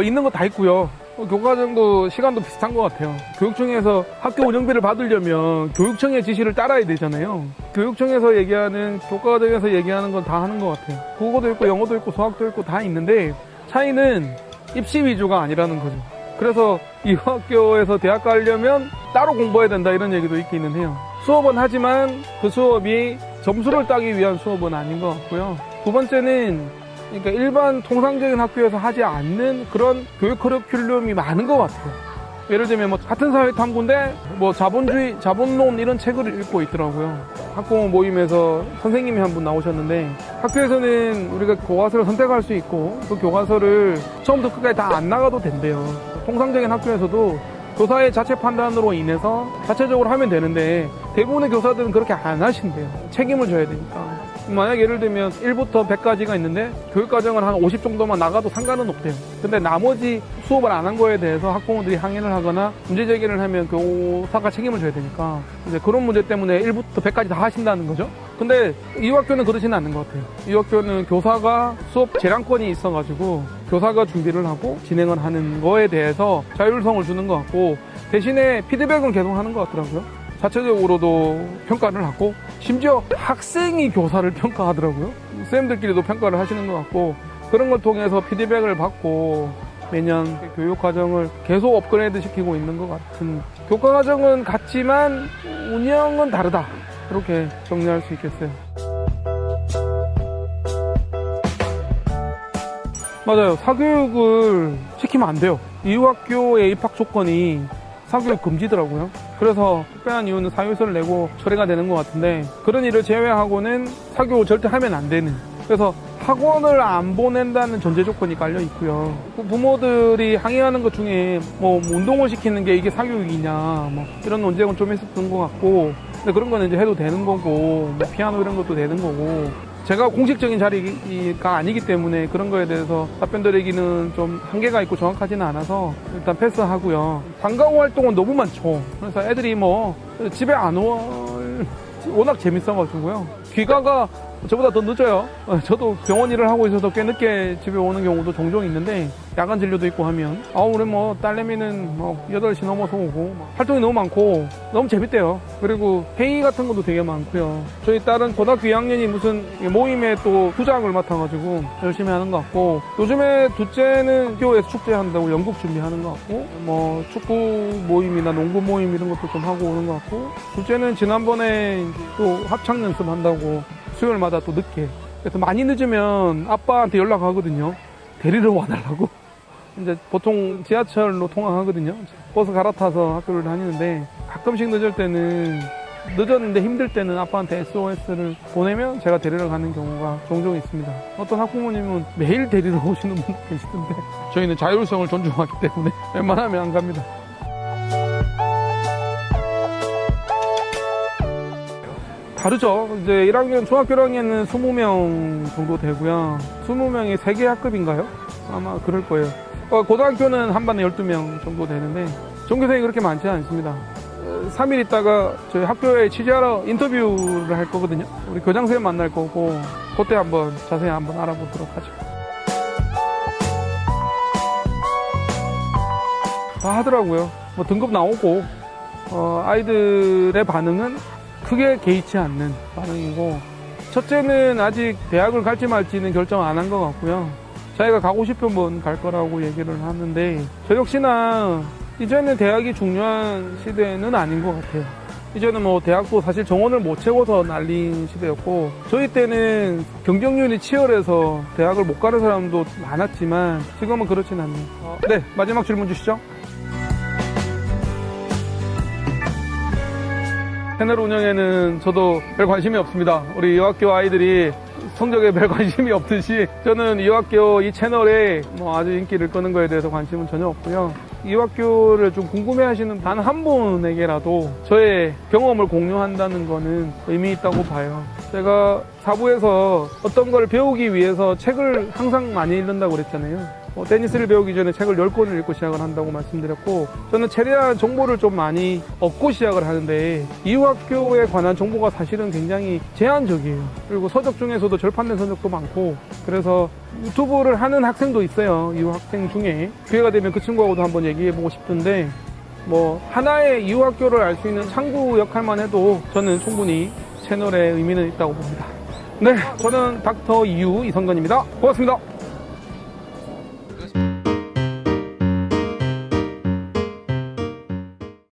있는 거 다 있고요. 교과정도 시간도 비슷한 것 같아요. 교육청에서 학교 운영비를 받으려면 교육청의 지시를 따라야 되잖아요. 교육청에서 얘기하는, 교과과정에서 얘기하는 건 다 하는 것 같아요. 국어도 있고 영어도 있고 수학도 있고 다 있는데 차이는 입시 위주가 아니라는 거죠. 그래서 이 학교에서 대학 가려면 따로 공부해야 된다 이런 얘기도 있기는 해요. 수업은 하지만 그 수업이 점수를 따기 위한 수업은 아닌 것 같고요. 두 번째는 그러니까 일반 통상적인 학교에서 하지 않는 그런 교육 커리큘럼이 많은 것 같아요. 예를 들면 뭐 같은 사회 탐구인데 뭐 자본주의, 자본론 이런 책을 읽고 있더라고요. 학부모 모임에서 선생님이 한 분 나오셨는데 학교에서는 우리가 교과서를 선택할 수 있고 그 교과서를 처음부터 끝까지 다 안 나가도 된대요. 통상적인 학교에서도 교사의 자체 판단으로 인해서 자체적으로 하면 되는데 대부분의 교사들은 그렇게 안 하신대요. 책임을 져야 되니까. 만약 예를 들면 1부터 100까지가 있는데 교육과정을 한 50 정도만 나가도 상관은 없대요. 근데 나머지 수업을 안 한 거에 대해서 학부모들이 항의를 하거나 문제 제기를 하면 교사가 책임을 져야 되니까 이제 그런 문제 때문에 1부터 100까지 다 하신다는 거죠. 근데 이 학교는 그렇지는 않는 것 같아요. 이 학교는 교사가 수업 재량권이 있어가지고 교사가 준비를 하고 진행을 하는 거에 대해서 자율성을 주는 것 같고 대신에 피드백은 계속 하는 것 같더라고요. 자체적으로도 평가를 하고 심지어 학생이 교사를 평가하더라고요. 쌤들끼리도 평가를 하시는 것 같고 그런 걸 통해서 피드백을 받고 매년 교육과정을 계속 업그레이드 시키고 있는 것 같은, 교과과정은 같지만 운영은 다르다 이렇게 정리할 수 있겠어요. 맞아요. 사교육을 시키면 안 돼요. 이화학교의 입학 조건이 사교육 금지더라고요. 그래서 특별한 이유는 사유서를 내고 처리가 되는 것 같은데 그런 일을 제외하고는 사교육을 절대 하면 안 되는, 그래서 학원을 안 보낸다는 전제 조건이 깔려 있고요. 부모들이 항의하는 것 중에 뭐 운동을 시키는 게 이게 사교육이냐 뭐 이런 논쟁은 좀 있었던 것 같고, 근데 그런 거는 이제 해도 되는 거고 뭐 피아노 이런 것도 되는 거고, 제가 공식적인 자리가 아니기 때문에 그런 거에 대해서 답변 드리기는 좀 한계가 있고 정확하지는 않아서 일단 패스하고요. 방과 후 활동은 너무 많죠. 그래서 애들이 뭐 집에 안 올, 워낙 재밌어가지고요. 귀가가 저보다 더 늦어요. 저도 병원 일을 하고 있어서 꽤 늦게 집에 오는 경우도 종종 있는데 야간 진료도 있고 하면 우리 뭐 딸내미는 뭐 8시 넘어서 오고 활동이 너무 많고 너무 재밌대요. 그리고 회의 같은 것도 되게 많고요. 저희 딸은 고등학교 2학년이 무슨 모임에 또 부장을 맡아가지고 열심히 하는 것 같고, 요즘에 둘째는 학교에서 축제한다고 연극 준비하는 것 같고 뭐 축구 모임이나 농구 모임 이런 것도 좀 하고 오는 것 같고, 둘째는 지난번에 또 합창 연습한다고 수요일마다 또 늦게, 그래서 많이 늦으면 아빠한테 연락하거든요. 데리러 와달라고. 이제 보통 지하철로 통학하거든요. 버스 갈아타서 학교를 다니는데 가끔씩 늦을 때는, 늦었는데 힘들 때는 아빠한테 SOS를 보내면 제가 데리러 가는 경우가 종종 있습니다. 어떤 학부모님은 매일 데리러 오시는 분도 계시던데 저희는 자율성을 존중하기 때문에 웬만하면 안 갑니다. 다르죠. 이제 1학년, 중학교 1학년은 20명 정도 되고요. 20명이 3개 학급인가요? 아마 그럴 거예요. 고등학교는 한 반에 12명 정도 되는데 전교생이 그렇게 많지 않습니다. 3일 있다가 저희 학교에 취재하러 인터뷰를 할 거거든요. 우리 교장선생님 만날 거고 그때 한번 자세히 한번 알아보도록 하죠. 다 하더라고요. 뭐 등급 나오고 아이들의 반응은 크게 개의치 않는 반응이고, 첫째는 아직 대학을 갈지 말지는 결정 안 한 것 같고요. 자기가 가고 싶으면 갈 거라고 얘기를 하는데, 저 역시나 이제는 대학이 중요한 시대는 아닌 것 같아요. 이제는 뭐 대학도 사실 정원을 못 채워서 난린 시대였고, 저희 때는 경쟁률이 치열해서 대학을 못 가는 사람도 많았지만 지금은 그렇진 않네요. 네, 마지막 질문 주시죠. 채널 운영에는 저도 별 관심이 없습니다. 우리 이 학교 아이들이 성적에 별 관심이 없듯이 저는 이 학교 이 채널에 뭐 아주 인기를 끄는 거에 대해서 관심은 전혀 없고요. 이 학교를 좀 궁금해하시는 단 한 분에게라도 저의 경험을 공유한다는 거는 의미 있다고 봐요. 제가 사부에서 어떤 걸 배우기 위해서 책을 항상 많이 읽는다고 그랬잖아요. 테니스를 배우기 전에 책을 10권을 읽고 시작을 한다고 말씀드렸고, 저는 최대한 정보를 좀 많이 얻고 시작을 하는데 이 학교에 관한 정보가 사실은 굉장히 제한적이에요. 그리고 서적 중에서도 절판된 서적도 많고 그래서 유튜브를 하는 학생도 있어요. 이 학생 중에. 기회가 되면 그 친구하고도 한번 얘기해보고 싶은데, 뭐 하나의 이유학교를 알 수 있는 창구 역할만 해도 저는 충분히 채널에 의미는 있다고 봅니다. 네, 저는 닥터 이유 이성근입니다. 고맙습니다.